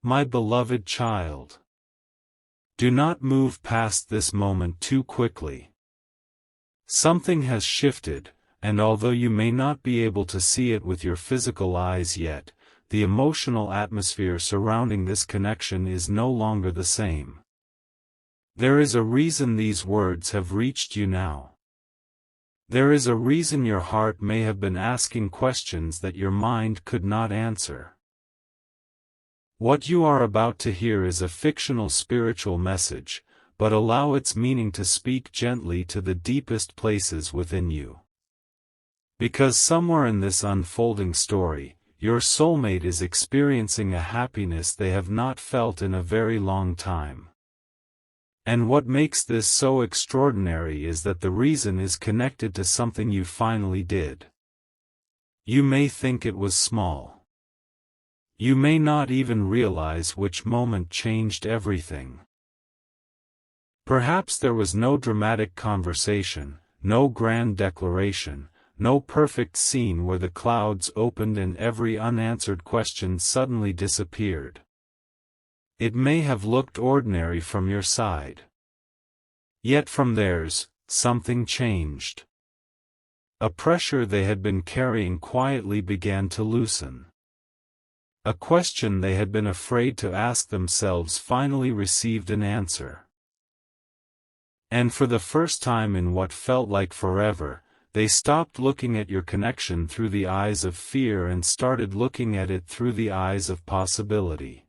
My beloved child. Do not move past this moment too quickly. Something has shifted, and although you may not be able to see it with your physical eyes yet, the emotional atmosphere surrounding this connection is no longer the same. There is a reason these words have reached you now. There is a reason your heart may have been asking questions that your mind could not answer. What you are about to hear is a fictional spiritual message, but allow its meaning to speak gently to the deepest places within you. Because somewhere in this unfolding story, your soulmate is experiencing a happiness they have not felt in a very long time. And what makes this so extraordinary is that the reason is connected to something you finally did. You may think it was small. You may not even realize which moment changed everything. Perhaps there was no dramatic conversation, no grand declaration, no perfect scene where the clouds opened and every unanswered question suddenly disappeared. It may have looked ordinary from your side. Yet from theirs, something changed. A pressure they had been carrying quietly began to loosen. A question they had been afraid to ask themselves finally received an answer. And for the first time in what felt like forever, they stopped looking at your connection through the eyes of fear and started looking at it through the eyes of possibility.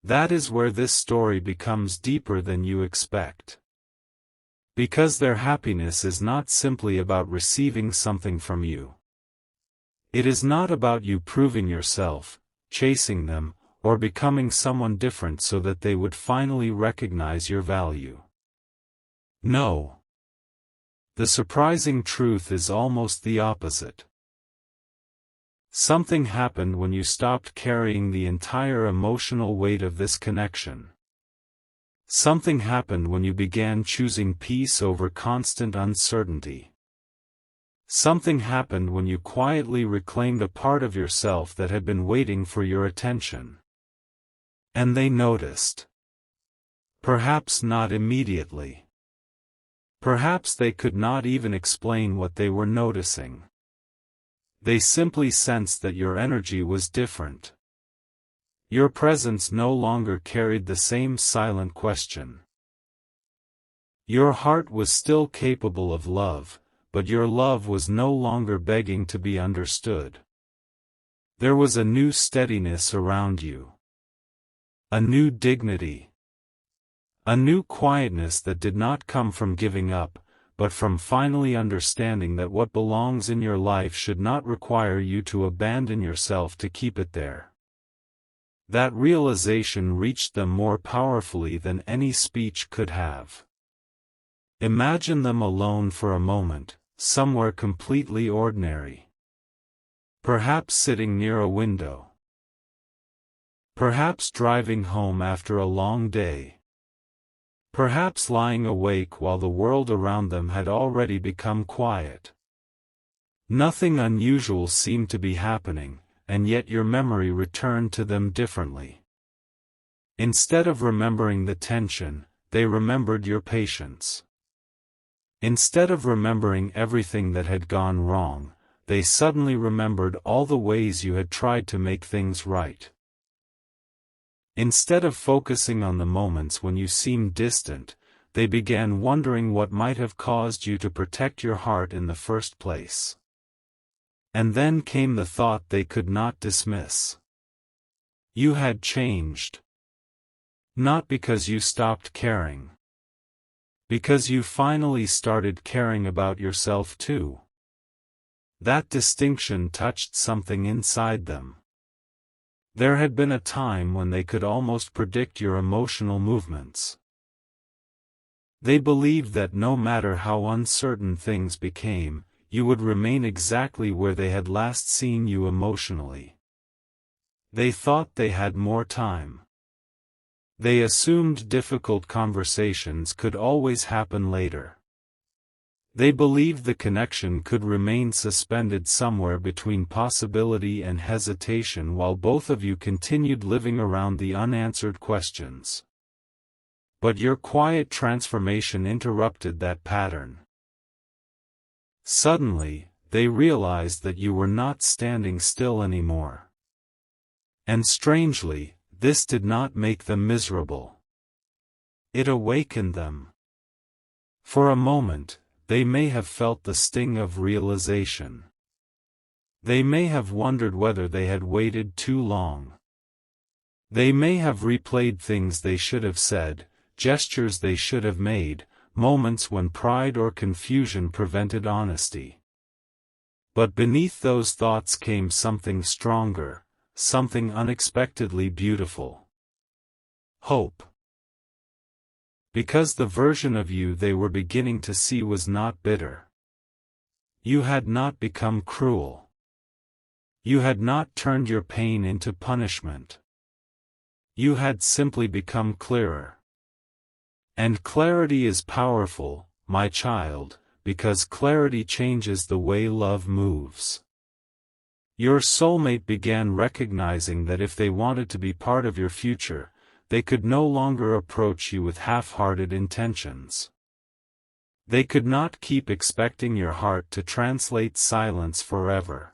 That is where this story becomes deeper than you expect. Because their happiness is not simply about receiving something from you. It is not about you proving yourself, chasing them, or becoming someone different so that they would finally recognize your value. No. The surprising truth is almost the opposite. Something happened when you stopped carrying the entire emotional weight of this connection. Something happened when you began choosing peace over constant uncertainty. Something happened when you quietly reclaimed a part of yourself that had been waiting for your attention. And they noticed. Perhaps not immediately. Perhaps they could not even explain what they were noticing. They simply sensed that your energy was different. Your presence no longer carried the same silent question. Your heart was still capable of love, but your love was no longer begging to be understood. There was a new steadiness around you. A new dignity. A new quietness that did not come from giving up, but from finally understanding that what belongs in your life should not require you to abandon yourself to keep it there. That realization reached them more powerfully than any speech could have. Imagine them alone for a moment, somewhere completely ordinary. Perhaps sitting near a window. Perhaps driving home after a long day. Perhaps lying awake while the world around them had already become quiet. Nothing unusual seemed to be happening, and yet your memory returned to them differently. Instead of remembering the tension, they remembered your patience. Instead of remembering everything that had gone wrong, they suddenly remembered all the ways you had tried to make things right. Instead of focusing on the moments when you seemed distant, they began wondering what might have caused you to protect your heart in the first place. And then came the thought they could not dismiss. You had changed. Not because you stopped caring. Because you finally started caring about yourself too. That distinction touched something inside them. There had been a time when they could almost predict your emotional movements. They believed that no matter how uncertain things became, you would remain exactly where they had last seen you emotionally. They thought they had more time. They assumed difficult conversations could always happen later. They believed the connection could remain suspended somewhere between possibility and hesitation while both of you continued living around the unanswered questions. But your quiet transformation interrupted that pattern. Suddenly, they realized that you were not standing still anymore. And strangely, this did not make them miserable. It awakened them. For a moment, they may have felt the sting of realization. They may have wondered whether they had waited too long. They may have replayed things they should have said, gestures they should have made, moments when pride or confusion prevented honesty. But beneath those thoughts came something stronger, something unexpectedly beautiful. Hope. Because the version of you they were beginning to see was not bitter. You had not become cruel. You had not turned your pain into punishment. You had simply become clearer. And clarity is powerful, my child, because clarity changes the way love moves. Your soulmate began recognizing that if they wanted to be part of your future, they could no longer approach you with half-hearted intentions. They could not keep expecting your heart to translate silence forever.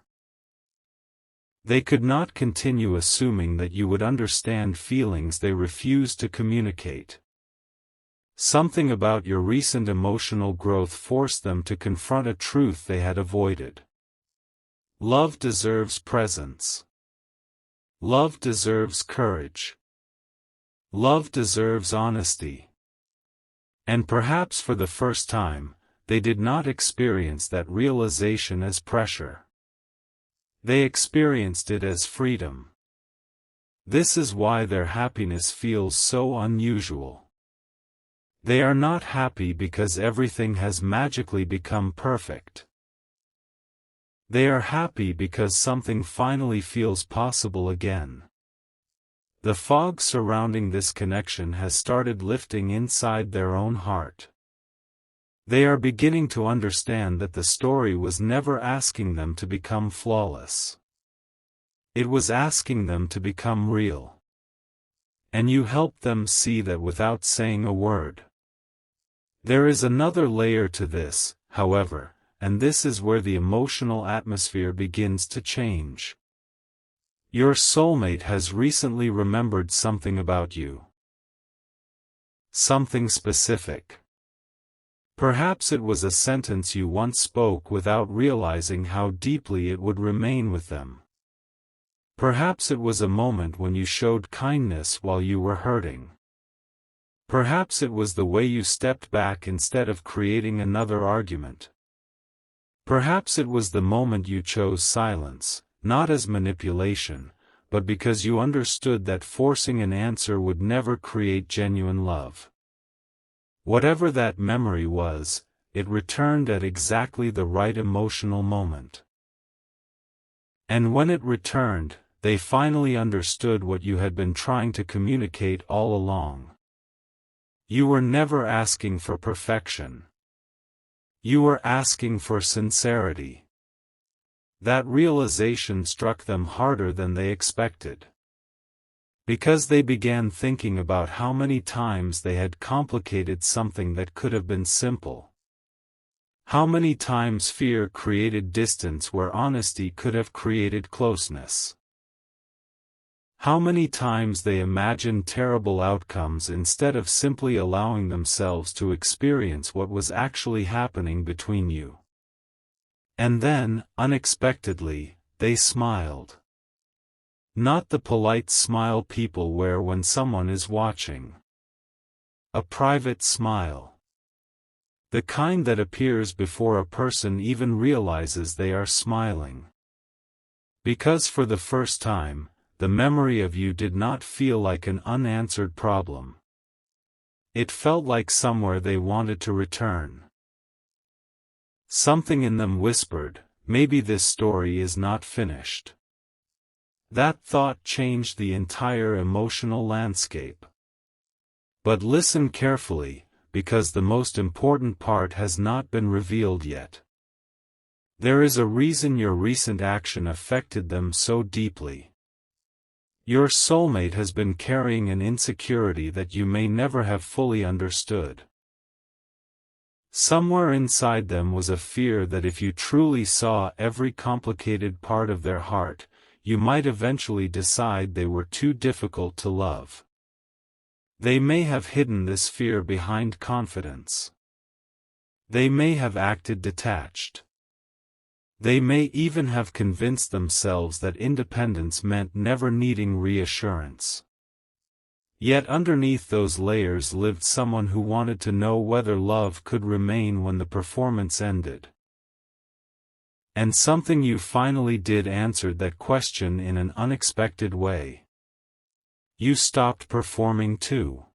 They could not continue assuming that you would understand feelings they refused to communicate. Something about your recent emotional growth forced them to confront a truth they had avoided. Love deserves presence. Love deserves courage. Love deserves honesty. And perhaps for the first time, they did not experience that realization as pressure. They experienced it as freedom. This is why their happiness feels so unusual. They are not happy because everything has magically become perfect. They are happy because something finally feels possible again. The fog surrounding this connection has started lifting inside their own heart. They are beginning to understand that the story was never asking them to become flawless. It was asking them to become real. And you helped them see that without saying a word. There is another layer to this, however, and this is where the emotional atmosphere begins to change. Your soulmate has recently remembered something about you. Something specific. Perhaps it was a sentence you once spoke without realizing how deeply it would remain with them. Perhaps it was a moment when you showed kindness while you were hurting. Perhaps it was the way you stepped back instead of creating another argument. Perhaps it was the moment you chose silence, not as manipulation, but because you understood that forcing an answer would never create genuine love. Whatever that memory was, it returned at exactly the right emotional moment. And when it returned, they finally understood what you had been trying to communicate all along. You were never asking for perfection. You were asking for sincerity. That realization struck them harder than they expected. Because they began thinking about how many times they had complicated something that could have been simple. How many times fear created distance where honesty could have created closeness. How many times they imagined terrible outcomes instead of simply allowing themselves to experience what was actually happening between you. And then, unexpectedly, they smiled. Not the polite smile people wear when someone is watching. A private smile. The kind that appears before a person even realizes they are smiling. Because for the first time, the memory of you did not feel like an unanswered problem. It felt like somewhere they wanted to return. Something in them whispered, maybe this story is not finished. That thought changed the entire emotional landscape. But listen carefully, because the most important part has not been revealed yet. There is a reason your recent action affected them so deeply. Your soulmate has been carrying an insecurity that you may never have fully understood. Somewhere inside them was a fear that if you truly saw every complicated part of their heart, you might eventually decide they were too difficult to love. They may have hidden this fear behind confidence. They may have acted detached. They may even have convinced themselves that independence meant never needing reassurance. Yet underneath those layers lived someone who wanted to know whether love could remain when the performance ended. And something you finally did answered that question in an unexpected way. You stopped performing too.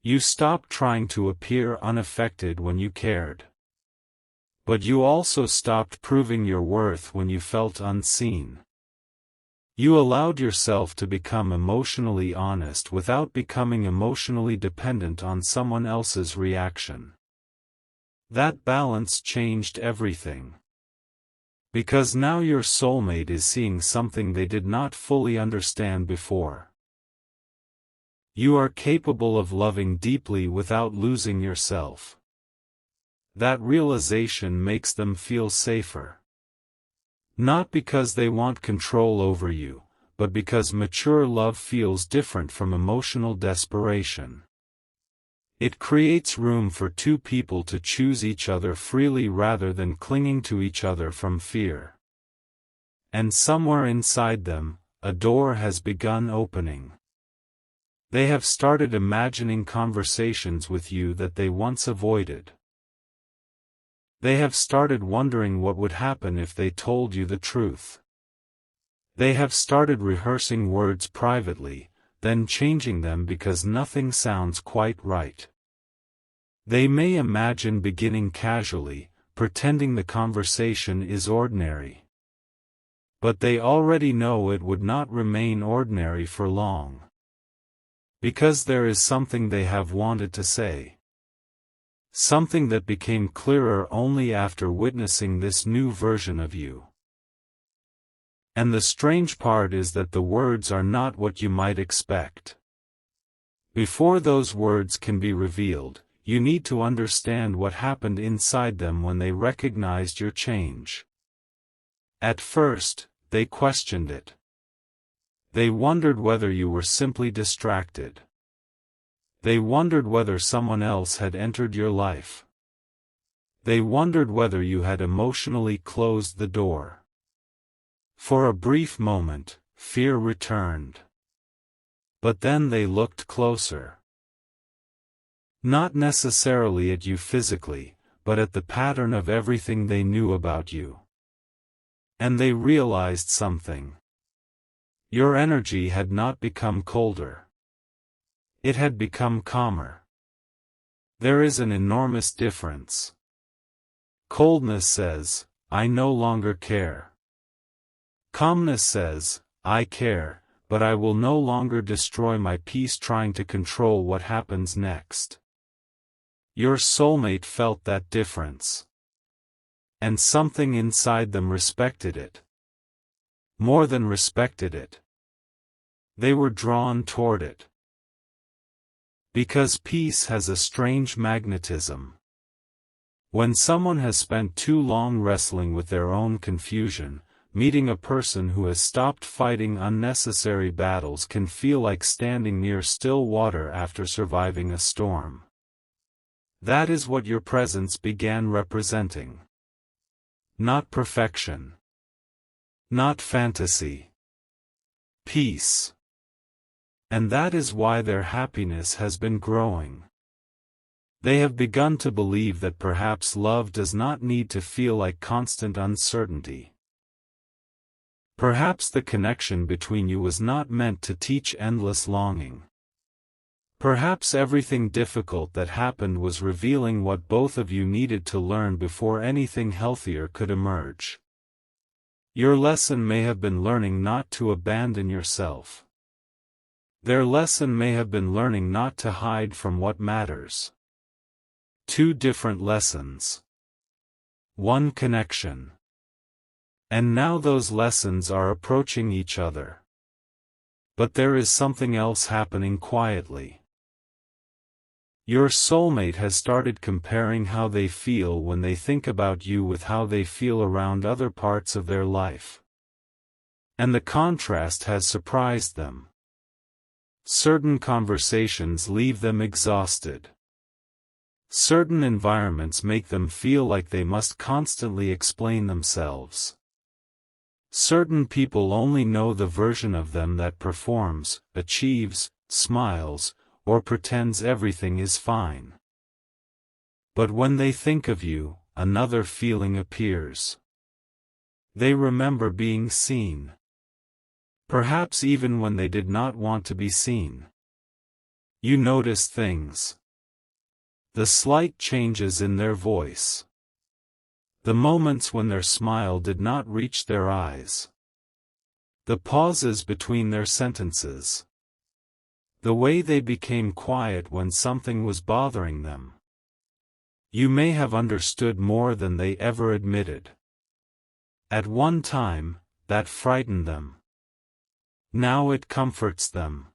You stopped trying to appear unaffected when you cared. But you also stopped proving your worth when you felt unseen. You allowed yourself to become emotionally honest without becoming emotionally dependent on someone else's reaction. That balance changed everything. Because now your soulmate is seeing something they did not fully understand before. You are capable of loving deeply without losing yourself. That realization makes them feel safer. Not because they want control over you, but because mature love feels different from emotional desperation. It creates room for two people to choose each other freely rather than clinging to each other from fear. And somewhere inside them, a door has begun opening. They have started imagining conversations with you that they once avoided. They have started wondering what would happen if they told you the truth. They have started rehearsing words privately, then changing them because nothing sounds quite right. They may imagine beginning casually, pretending the conversation is ordinary. But they already know it would not remain ordinary for long. Because there is something they have wanted to say. Something that became clearer only after witnessing this new version of you. And the strange part is that the words are not what you might expect. Before those words can be revealed, you need to understand what happened inside them when they recognized your change. At first, they questioned it. They wondered whether you were simply distracted. They wondered whether someone else had entered your life. They wondered whether you had emotionally closed the door. For a brief moment, fear returned. But then they looked closer. Not necessarily at you physically, but at the pattern of everything they knew about you. And they realized something. Your energy had not become colder. It had become calmer. There is an enormous difference. Coldness says, I no longer care. Calmness says, I care, but I will no longer destroy my peace trying to control what happens next. Your soulmate felt that difference. And something inside them respected it. More than respected it. They were drawn toward it. Because peace has a strange magnetism. When someone has spent too long wrestling with their own confusion, meeting a person who has stopped fighting unnecessary battles can feel like standing near still water after surviving a storm. That is what your presence began representing. Not perfection. Not fantasy. Peace. And that is why their happiness has been growing. They have begun to believe that perhaps love does not need to feel like constant uncertainty. Perhaps the connection between you was not meant to teach endless longing. Perhaps everything difficult that happened was revealing what both of you needed to learn before anything healthier could emerge. Your lesson may have been learning not to abandon yourself. Their lesson may have been learning not to hide from what matters. Two different lessons. One connection. And now those lessons are approaching each other. But there is something else happening quietly. Your soulmate has started comparing how they feel when they think about you with how they feel around other parts of their life. And the contrast has surprised them. Certain conversations leave them exhausted. Certain environments make them feel like they must constantly explain themselves. Certain people only know the version of them that performs, achieves, smiles, or pretends everything is fine. But when they think of you, another feeling appears. They remember being seen. Perhaps even when they did not want to be seen. You notice things. The slight changes in their voice. The moments when their smile did not reach their eyes. The pauses between their sentences. The way they became quiet when something was bothering them. You may have understood more than they ever admitted. At one time, that frightened them. Now it comforts them.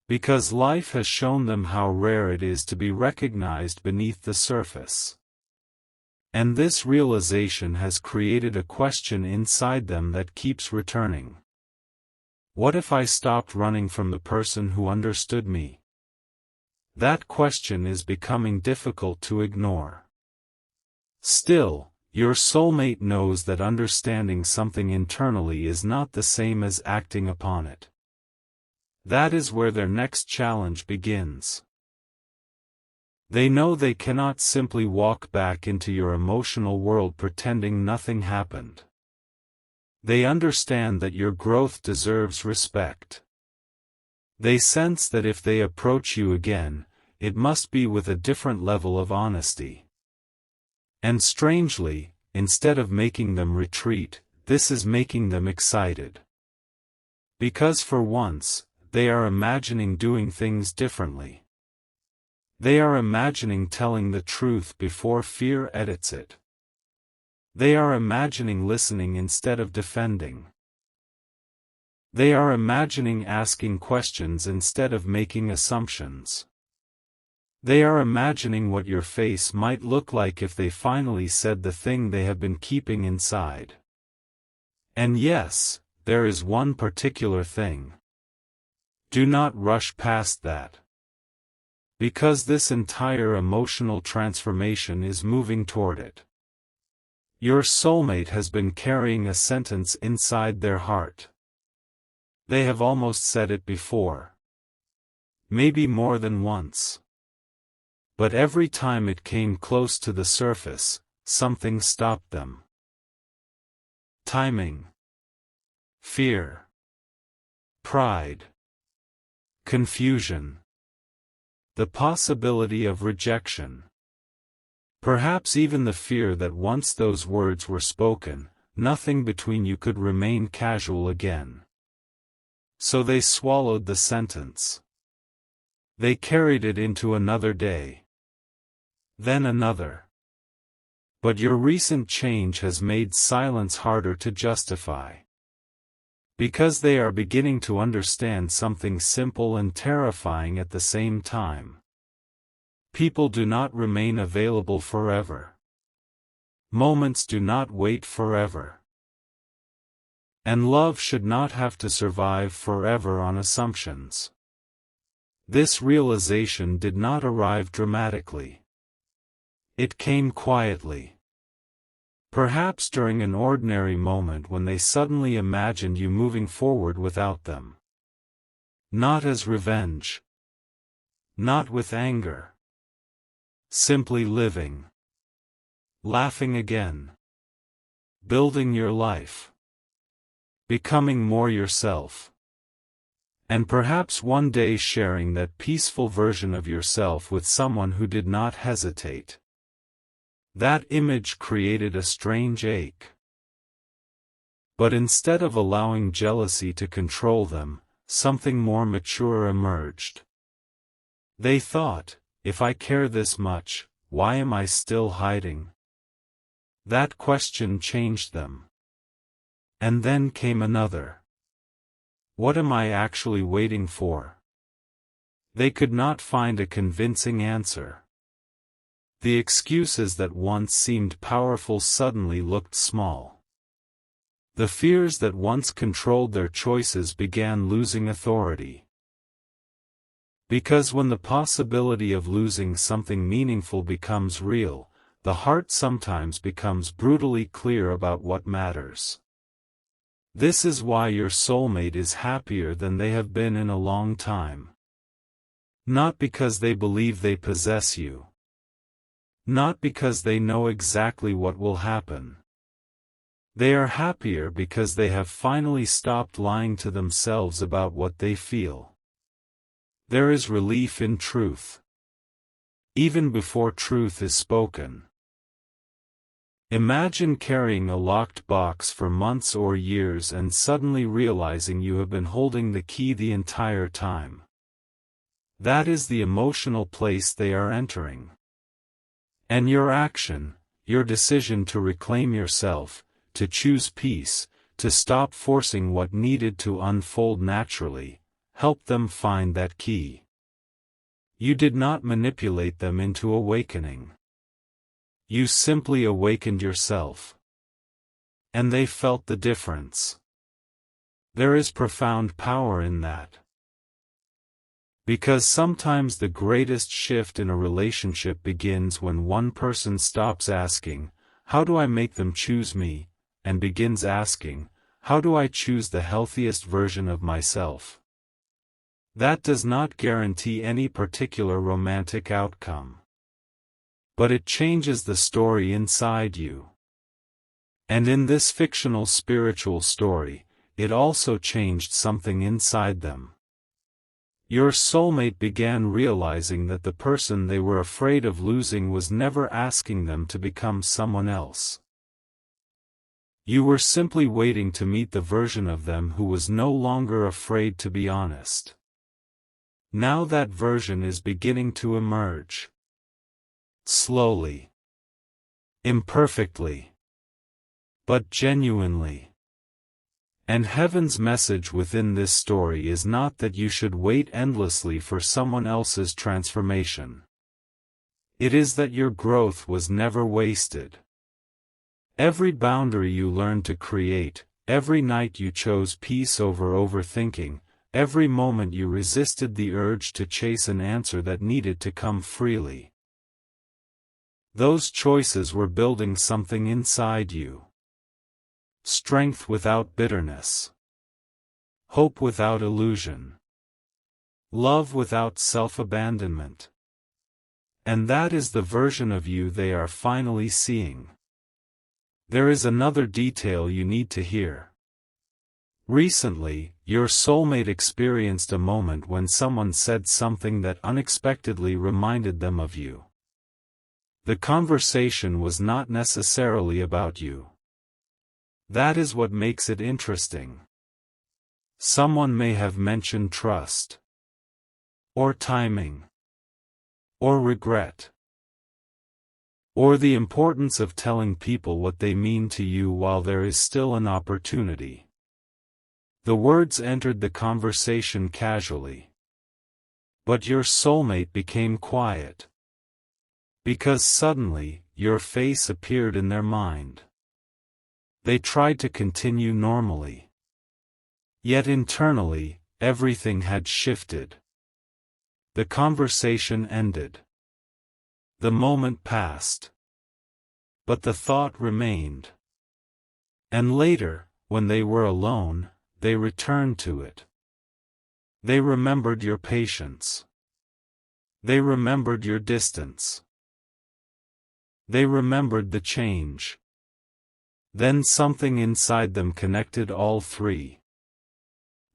Because life has shown them how rare it is to be recognized beneath the surface. And this realization has created a question inside them that keeps returning. What if I stopped running from the person who understood me? That question is becoming difficult to ignore. Still, your soulmate knows that understanding something internally is not the same as acting upon it. That is where their next challenge begins. They know they cannot simply walk back into your emotional world pretending nothing happened. They understand that your growth deserves respect. They sense that if they approach you again, it must be with a different level of honesty. And strangely, instead of making them retreat, this is making them excited. Because for once, they are imagining doing things differently. They are imagining telling the truth before fear edits it. They are imagining listening instead of defending. They are imagining asking questions instead of making assumptions. They are imagining what your face might look like if they finally said the thing they have been keeping inside. And yes, there is one particular thing. Do not rush past that. Because this entire emotional transformation is moving toward it. Your soulmate has been carrying a sentence inside their heart. They have almost said it before. Maybe more than once. But every time it came close to the surface, something stopped them. Timing. Fear. Pride. Confusion. The possibility of rejection. Perhaps even the fear that once those words were spoken, nothing between you could remain casual again. So they swallowed the sentence. They carried it into another day. Then another. But your recent change has made silence harder to justify. Because they are beginning to understand something simple and terrifying at the same time. People do not remain available forever. Moments do not wait forever. And love should not have to survive forever on assumptions. This realization did not arrive dramatically. It came quietly. Perhaps during an ordinary moment when they suddenly imagined you moving forward without them. Not as revenge. Not with anger. Simply living. Laughing again. Building your life. Becoming more yourself. And perhaps one day sharing that peaceful version of yourself with someone who did not hesitate. That image created a strange ache. But instead of allowing jealousy to control them, something more mature emerged. They thought, if I care this much, why am I still hiding? That question changed them. And then came another. What am I actually waiting for? They could not find a convincing answer. The excuses that once seemed powerful suddenly looked small. The fears that once controlled their choices began losing authority. Because when the possibility of losing something meaningful becomes real, the heart sometimes becomes brutally clear about what matters. This is why your soulmate is happier than they have been in a long time. Not because they believe they possess you. Not because they know exactly what will happen. They are happier because they have finally stopped lying to themselves about what they feel. There is relief in truth. Even before truth is spoken. Imagine carrying a locked box for months or years and suddenly realizing you have been holding the key the entire time. That is the emotional place they are entering. And your action, your decision to reclaim yourself, to choose peace, to stop forcing what needed to unfold naturally, helped them find that key. You did not manipulate them into awakening. You simply awakened yourself. And they felt the difference. There is profound power in that. Because sometimes the greatest shift in a relationship begins when one person stops asking, "How do I make them choose me?" and begins asking, "How do I choose the healthiest version of myself?" That does not guarantee any particular romantic outcome. But it changes the story inside you. And in this fictional spiritual story, it also changed something inside them. Your soulmate began realizing that the person they were afraid of losing was never asking them to become someone else. You were simply waiting to meet the version of them who was no longer afraid to be honest. Now that version is beginning to emerge. Slowly. Imperfectly. But genuinely. And heaven's message within this story is not that you should wait endlessly for someone else's transformation. It is that your growth was never wasted. Every boundary you learned to create, every night you chose peace over overthinking, every moment you resisted the urge to chase an answer that needed to come freely. Those choices were building something inside you. Strength without bitterness. Hope without illusion. Love without self-abandonment. And that is the version of you they are finally seeing. There is another detail you need to hear. Recently, your soulmate experienced a moment when someone said something that unexpectedly reminded them of you. The conversation was not necessarily about you. That is what makes it interesting. Someone may have mentioned trust. Or timing. Or regret. Or the importance of telling people what they mean to you while there is still an opportunity. The words entered the conversation casually. But your soulmate became quiet. Because suddenly, your face appeared in their mind. They tried to continue normally. Yet internally, everything had shifted. The conversation ended. The moment passed. But the thought remained. And later, when they were alone, they returned to it. They remembered your patience. They remembered your distance. They remembered the change. Then something inside them connected all three.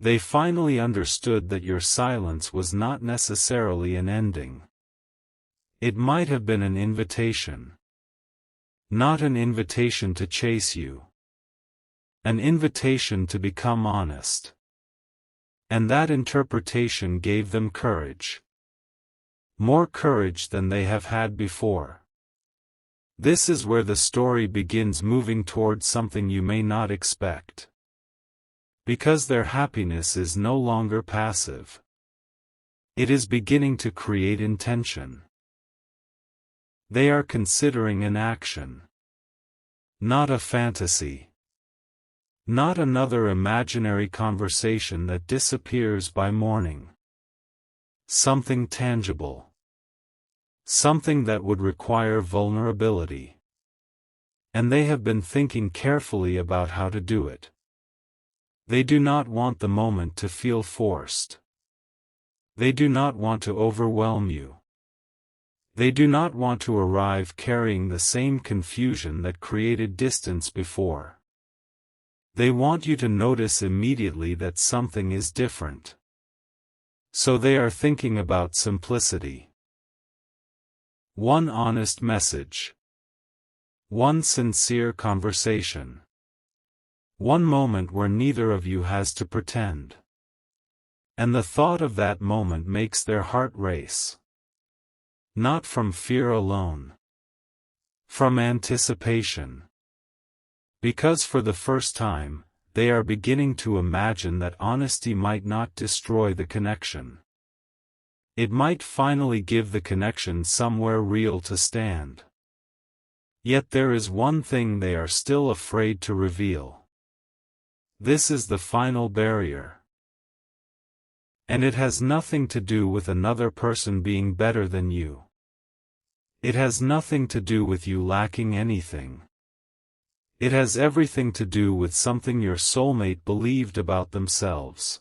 They finally understood that your silence was not necessarily an ending. It might have been an invitation. Not an invitation to chase you. An invitation to become honest. And that interpretation gave them courage. more courage than they have had before. This is where the story begins moving towards something you may not expect. Because their happiness is no longer passive. It is beginning to create intention. They are considering an action. Not a fantasy. Not another imaginary conversation that disappears by morning. Something tangible. Something that would require vulnerability. And they have been thinking carefully about how to do it. They do not want the moment to feel forced. They do not want to overwhelm you. They do not want to arrive carrying the same confusion that created distance before. They want you to notice immediately that something is different. So they are thinking about simplicity. One honest message. One sincere conversation. One moment where neither of you has to pretend. And the thought of that moment makes their heart race. Not from fear alone. From anticipation. Because for the first time, they are beginning to imagine that honesty might not destroy the connection. It might finally give the connection somewhere real to stand. Yet there is one thing they are still afraid to reveal. This is the final barrier. And it has nothing to do with another person being better than you. It has nothing to do with you lacking anything. It has everything to do with something your soulmate believed about themselves.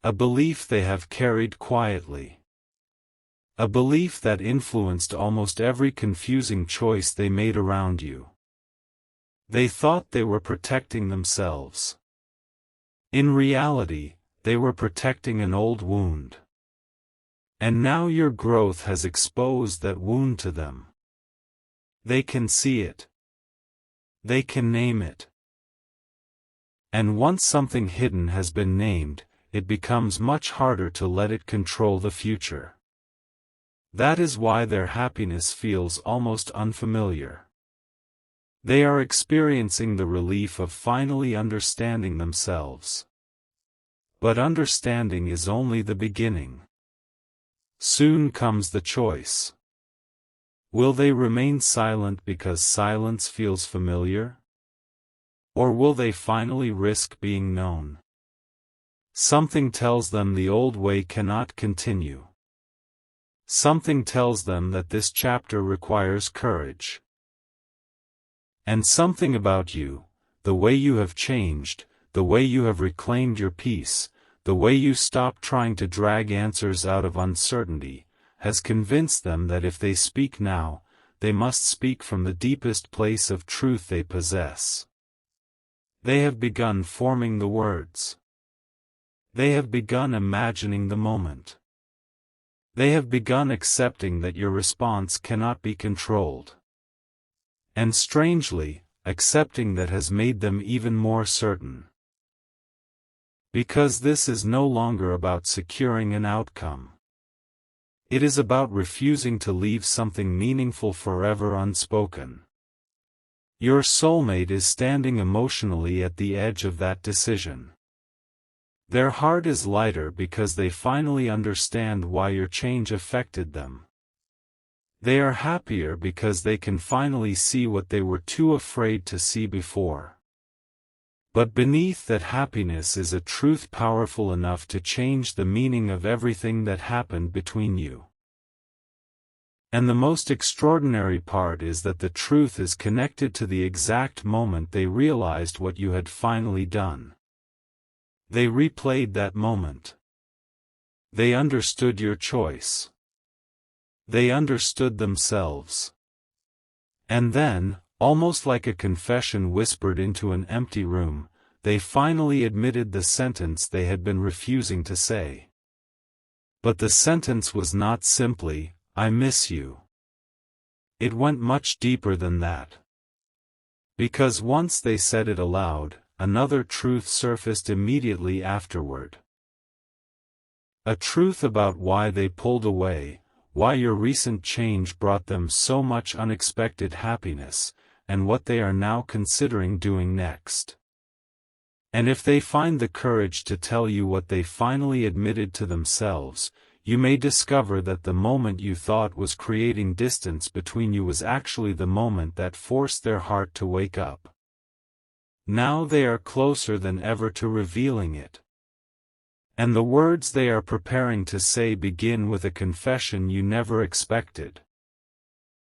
A belief they have carried quietly. A belief that influenced almost every confusing choice they made around you. They thought they were protecting themselves. In reality, they were protecting an old wound. And now your growth has exposed that wound to them. They can see it. They can name it. And once something hidden has been named, it becomes much harder to let it control the future. That is why their happiness feels almost unfamiliar. They are experiencing the relief of finally understanding themselves. But understanding is only the beginning. Soon comes the choice. Will they remain silent because silence feels familiar? Or will they finally risk being known? Something tells them the old way cannot continue. Something tells them that this chapter requires courage. And something about you, the way you have changed, the way you have reclaimed your peace, the way you stopped trying to drag answers out of uncertainty, has convinced them that if they speak now, they must speak from the deepest place of truth they possess. They have begun forming the words. They have begun imagining the moment. They have begun accepting that your response cannot be controlled. And strangely, accepting that has made them even more certain. Because this is no longer about securing an outcome. It is about refusing to leave something meaningful forever unspoken. Your soulmate is standing emotionally at the edge of that decision. Their heart is lighter because they finally understand why your change affected them. They are happier because they can finally see what they were too afraid to see before. But beneath that happiness is a truth powerful enough to change the meaning of everything that happened between you. And the most extraordinary part is that the truth is connected to the exact moment they realized what you had finally done. They replayed that moment. They understood your choice. They understood themselves. And then, almost like a confession whispered into an empty room, they finally admitted the sentence they had been refusing to say. But the sentence was not simply, "I miss you." It went much deeper than that. Because once they said it aloud, another truth surfaced immediately afterward. A truth about why they pulled away, why your recent change brought them so much unexpected happiness, and what they are now considering doing next. And if they find the courage to tell you what they finally admitted to themselves, you may discover that the moment you thought was creating distance between you was actually the moment that forced their heart to wake up. Now they are closer than ever to revealing it. And the words they are preparing to say begin with a confession you never expected.